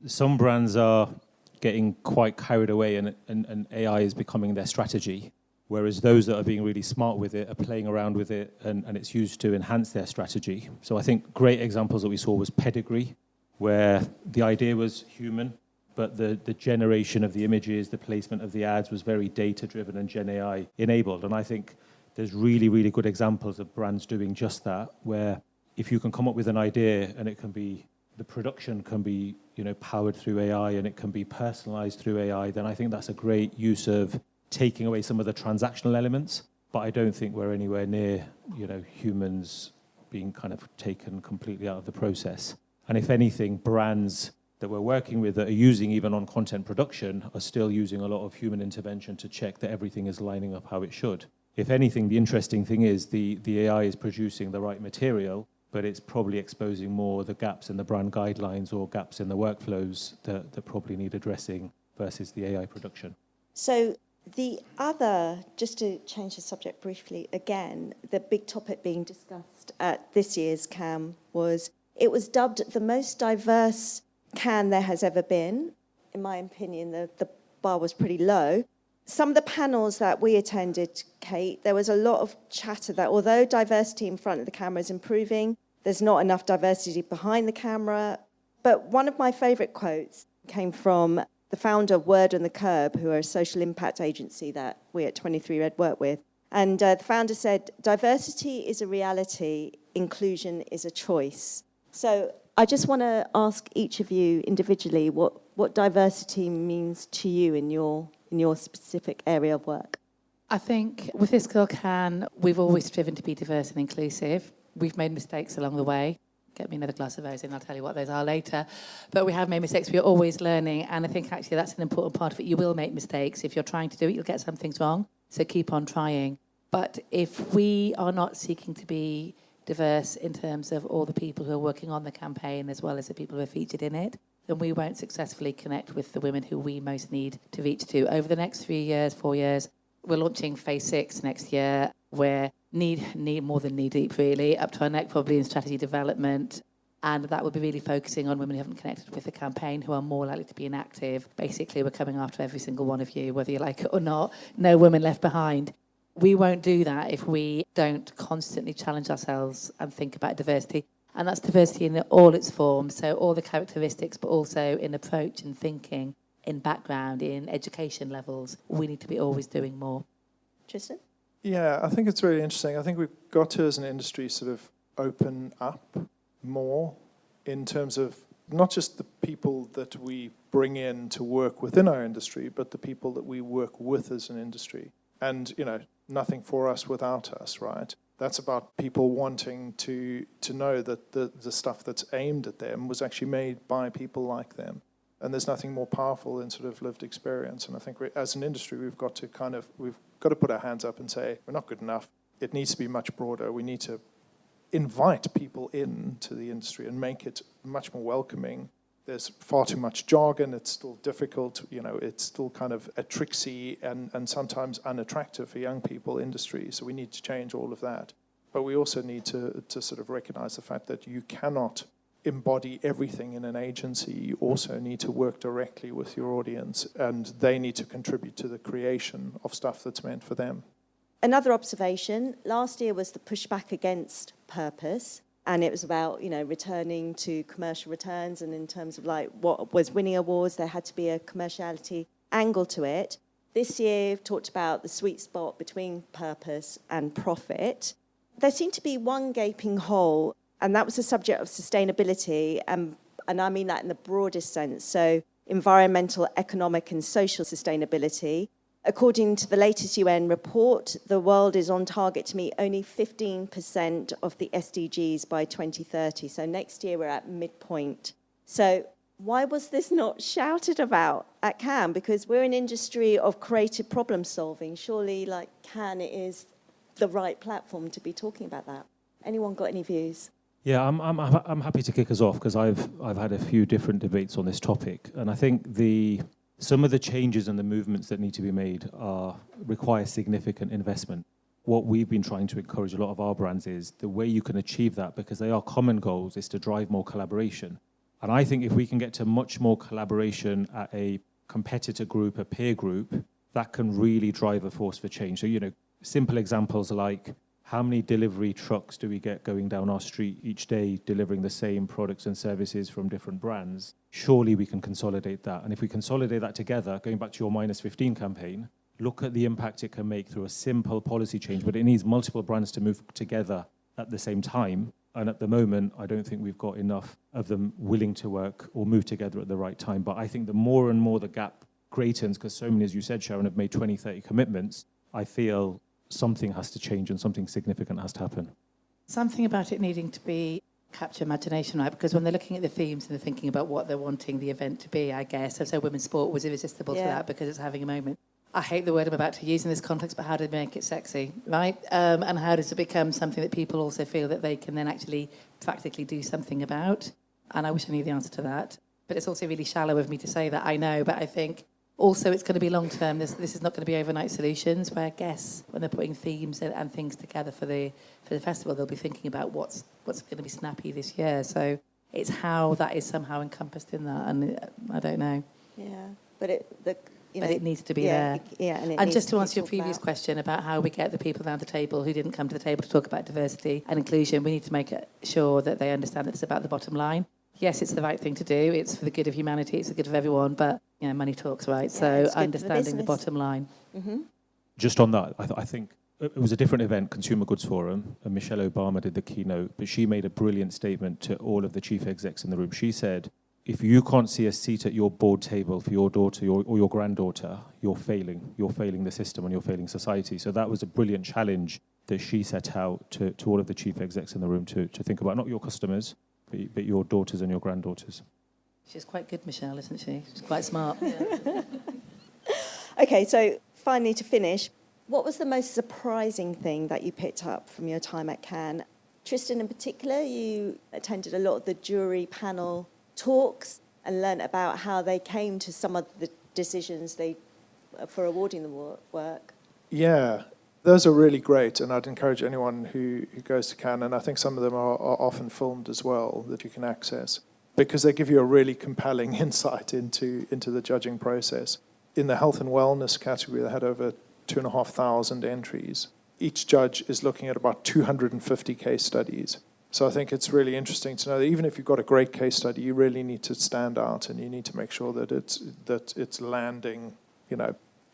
Some brands are getting quite carried away and AI is becoming their strategy, whereas those that are being really smart with it are playing around with it and it's used to enhance their strategy. So I think great examples that we saw was Pedigree, where the idea was human, but the generation of the images, the placement of the ads was very data-driven and Gen AI enabled. And I think there's really, really good examples of brands doing just that, where if you can come up with an idea and it can be, the production can be, powered through AI and it can be personalized through AI, then I think that's a great use of taking away some of the transactional elements. But I don't think we're anywhere near, humans being kind of taken completely out of the process. And if anything, brands that we're working with that are using even on content production are still using a lot of human intervention to check that everything is lining up how it should. If anything, the interesting thing is the AI is producing the right material, but it's probably exposing more the gaps in the brand guidelines or gaps in the workflows that probably need addressing versus the AI production. So the other, just to change the subject briefly again, the big topic being discussed at this year's CAM was, it was dubbed the most diverse CAN there has ever been. In my opinion, the bar was pretty low. Some of the panels that we attended, Kate, there was a lot of chatter that although diversity in front of the camera is improving, there's not enough diversity behind the camera. But one of my favourite quotes came from the founder of Word on the Curb, who are a social impact agency that we at 23 Red work with. And the founder said, diversity is a reality, inclusion is a choice. So I just want to ask each of you individually what diversity means to you in your specific area of work. I think with this Girl Can, we've always striven to be diverse and inclusive. We've made mistakes along the way. Get me another glass of those and I'll tell you what those are later. But we have made mistakes. We're always learning. And I think actually that's an important part of it. You will make mistakes. If you're trying to do it, you'll get some things wrong. So keep on trying. But if we are not seeking to be diverse in terms of all the people who are working on the campaign as well as the people who are featured in it, then we won't successfully connect with the women who we most need to reach to. Over the next 3 years, 4 years, we're launching Phase 6 next year. We're knee more than knee deep, really, up to our neck probably in strategy development. And that will be really focusing on women who haven't connected with the campaign, who are more likely to be inactive. Basically, we're coming after every single one of you, whether you like it or not. No women left behind. We won't do that if we don't constantly challenge ourselves and think about diversity. And that's diversity in all its forms, so all the characteristics, but also in approach and thinking, in background, in education levels. We need to be always doing more. Tristan? Yeah, I think it's really interesting. I think we've got to, as an industry, sort of open up more in terms of not just the people that we bring in to work within our industry, but the people that we work with as an industry. And, nothing for us without us, right? That's about people wanting to know that the stuff that's aimed at them was actually made by people like them. And there's nothing more powerful than sort of lived experience. And I think as an industry, we've got to put our hands up and say, we're not good enough. It needs to be much broader. We need to invite people into the industry and make it much more welcoming. There's far too much jargon. It's still difficult. It's still kind of a tricksy and sometimes unattractive for young people industry. So we need to change all of that. But we also need to sort of recognize the fact that you cannot embody everything in an agency. You also need to work directly with your audience, and they need to contribute to the creation of stuff that's meant for them. Another observation, last year was the pushback against purpose, and it was about, returning to commercial returns, and in terms of like what was winning awards, there had to be a commerciality angle to it. This year, we've talked about the sweet spot between purpose and profit. There seemed to be one gaping hole, and that was the subject of sustainability, and I mean that in the broadest sense, so environmental, economic and social sustainability. According to the latest UN report, the world is on target to meet only 15% of the SDGs by 2030. So next year we're at midpoint. So why was this not shouted about at Cannes? Because we're an industry of creative problem solving. Surely, like Cannes is the right platform to be talking about that. Anyone got any views? Yeah, I'm happy to kick us off because I've had a few different debates on this topic, and I think some of the changes and the movements that need to be made require significant investment. What we've been trying to encourage a lot of our brands is the way you can achieve that, because they are common goals, is to drive more collaboration. And I think if we can get to much more collaboration at a competitor group, a peer group, that can really drive a force for change. So, simple examples like how many delivery trucks do we get going down our street each day delivering the same products and services from different brands? Surely we can consolidate that. And if we consolidate that together, going back to your -15 campaign, look at the impact it can make through a simple policy change, but it needs multiple brands to move together at the same time. And at the moment, I don't think we've got enough of them willing to work or move together at the right time. But I think the more and more the gap greatens, because so many, as you said, Sharon, have made 20, 30 commitments, I feel something has to change and something significant has to happen. Something about it needing to be capture imagination, right? Because when they're looking at the themes and they're thinking about what they're wanting the event to be, I guess, so women's sport was irresistible to that because it's having a moment. I hate the word I'm about to use in this context, but how do they make it sexy, right? And how does it become something that people also feel that they can then actually practically do something about? And I wish I knew the answer to that. But it's also really shallow of me to say that, I know, but I think also it's going to be long-term. This is not going to be overnight solutions, where I guess when they're putting themes and things together for the festival, they'll be thinking about what's going to be snappy this year. So it's how that is somehow encompassed in that, and I don't know. Yeah, but it needs to be there. Yeah, and just to answer your previous question about how we get the people around the table who didn't come to the table to talk about diversity and inclusion, we need to make sure that they understand that it's about the bottom line. Yes, it's the right thing to do. It's for the good of humanity. It's the good of everyone. But money talks, right? Yeah, so understanding the bottom line. Mm-hmm. Just on that, I think it was a different event, Consumer Goods Forum, and Michelle Obama did the keynote, but she made a brilliant statement to all of the chief execs in the room. She said, if you can't see a seat at your board table for your daughter or your granddaughter, you're failing. You're failing the system and you're failing society. So that was a brilliant challenge that she set out to all of the chief execs in the room to think about, not your customers, but your daughters and your granddaughters. She's quite good, Michelle, isn't she? She's quite smart. Okay, so finally to finish, what was the most surprising thing that you picked up from your time at Cannes? Tristan, in particular, you attended a lot of the jury panel talks and learnt about how they came to some of the decisions for awarding the work. Yeah, those are really great, and I'd encourage anyone who goes to Cannes, and I think some of them are often filmed as well, that you can access, because they give you a really compelling insight into the judging process. In the health and wellness category, they had over 2,500 entries. Each judge is looking at about 250 case studies. So I think it's really interesting to know that even if you've got a great case study, you really need to stand out, and you need to make sure that it's landing,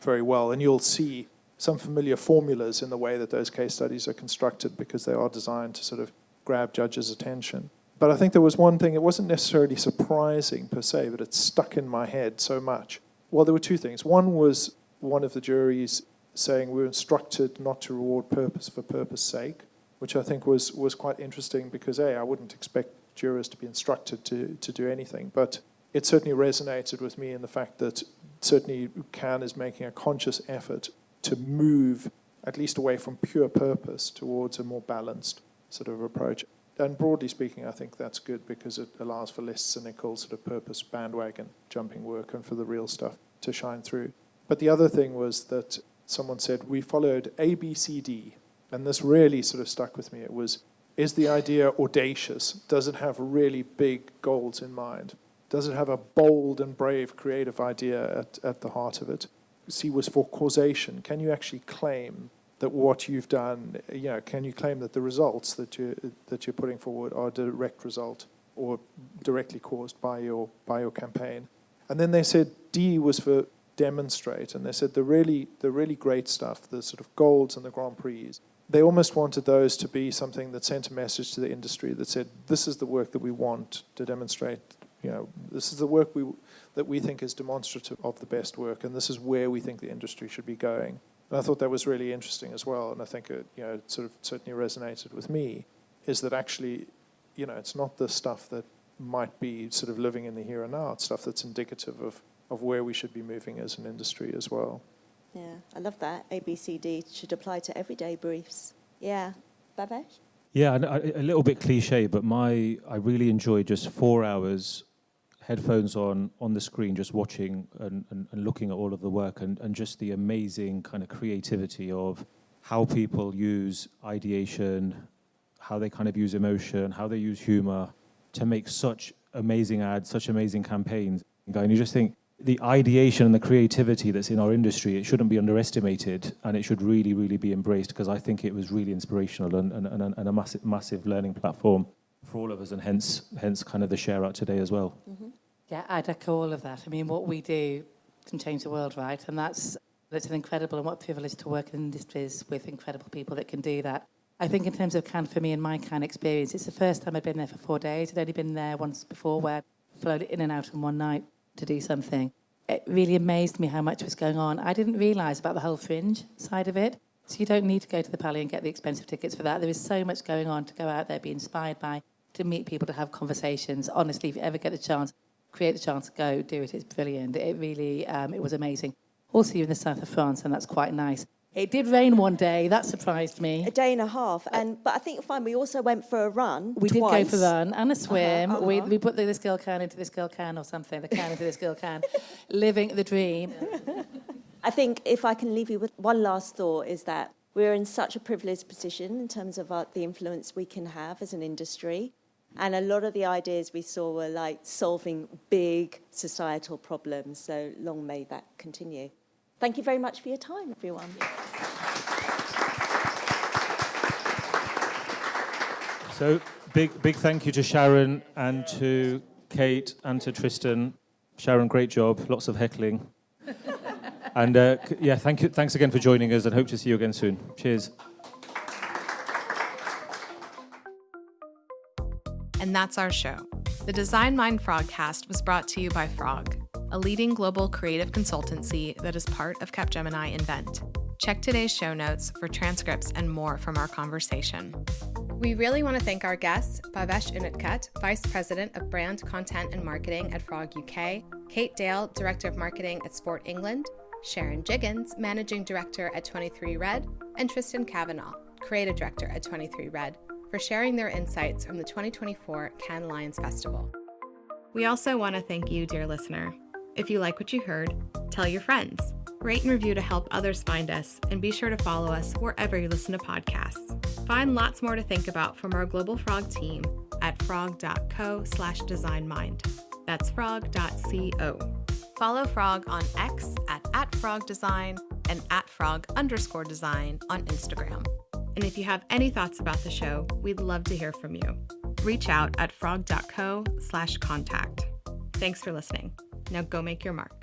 very well. And you'll see some familiar formulas in the way that those case studies are constructed, because they are designed to sort of grab judges' attention. But I think there was one thing, it wasn't necessarily surprising per se, but it stuck in my head so much. Well, there were two things. One was one of the juries saying we were instructed not to reward purpose for purpose's sake. which I think was quite interesting because, I wouldn't expect jurors to be instructed to do anything, but it certainly resonated with me in the fact that certainly Cannes is making a conscious effort to move at least away from pure purpose towards a more balanced sort of approach. And broadly speaking, I think that's good because it allows for less cynical sort of purpose bandwagon jumping work and for the real stuff to shine through. But the other thing was that someone said, we followed ABCD, and this really sort of stuck with me. It was, is the idea audacious? Does it have really big goals in mind? Does it have a bold and brave creative idea at the heart of it? C was for causation. Can you actually claim that what you've done, can you claim that the results that you're putting forward are a direct result or directly caused by your campaign? And then they said D was for demonstrate, and they said the really great stuff, the sort of golds and the Grand Prix, they almost wanted those to be something that sent a message to the industry that said, this is the work that we want to demonstrate. This is the work that we think is demonstrative of the best work, and this is where we think the industry should be going. And I thought that was really interesting as well, and I think it sort of certainly resonated with me, is that actually, it's not the stuff that might be sort of living in the here and now, it's stuff that's indicative of where we should be moving as an industry as well. Yeah, I love that. ABCD should apply to everyday briefs. Yeah. Bhavesh? Yeah, a little bit cliche, but I really enjoyed just 4 hours, headphones on the screen, just watching and looking at all of the work and just the amazing kind of creativity of how people use ideation, how they kind of use emotion, how they use humor to make such amazing ads, such amazing campaigns. And you just think the ideation and the creativity that's in our industry, it shouldn't be underestimated, and it should really, really be embraced, because I think it was really inspirational and a massive learning platform for all of us, and hence kind of the share out today as well. Mm-hmm. Yeah, I'd echo all of that. I mean, what we do can change the world, right? And it's an incredible and what a privilege to work in industries with incredible people that can do that. I think in terms of Cannes, for me and my Cannes experience, it's the first time I'd been there for 4 days. I'd only been there once before, where I flown in and out in one night to do something. It really amazed me how much was going on. I didn't realise about the whole fringe side of it. So you don't need to go to the Pally and get the expensive tickets for that. There is so much going on to go out there, be inspired by, to meet people, to have conversations. Honestly, if you ever get the chance, create the chance to go, do it. It's brilliant. It really, it was amazing. Also, you're in the south of France, and that's quite nice. It did rain one day. That surprised me. A day and a half. But I think you'll find we also went for a run. We twice. did go for a run and a swim. We put this girl can into this girl can or something. The can into this girl can. Living the dream. I think if I can leave you with one last thought is that we're in such a privileged position in terms of the influence we can have as an industry. And a lot of the ideas we saw were like solving big societal problems. So long may that continue. Thank you very much for your time, everyone. So big thank you to Sharon and to Kate and to Tristan. Sharon, great job. Lots of heckling. And thanks again for joining us, and hope to see you again soon. Cheers. And that's our show. The Design Mind Frogcast was brought to you by Frog, a leading global creative consultancy that is part of Capgemini Invent. Check today's show notes for transcripts and more from our conversation. We really want to thank our guests, Bhavesh Unadkat, Vice President of Brand, Content and Marketing at Frog UK, Kate Dale, Director of Marketing at Sport England, Sharon Jiggins, Managing Director at 23 Red, and Tristan Cavanagh, Creative Director at 23 Red, for sharing their insights from the 2024 Cannes Lions Festival. We also want to thank you, dear listener. If you like what you heard, tell your friends. Rate and review to help others find us, and be sure to follow us wherever you listen to podcasts. Find lots more to think about from our Global Frog team at frog.co/designmind. That's frog.co. Follow Frog on X at @frogdesign and @frog_design on Instagram. And if you have any thoughts about the show, we'd love to hear from you. Reach out at frog.co/contact. Thanks for listening. Now go make your mark.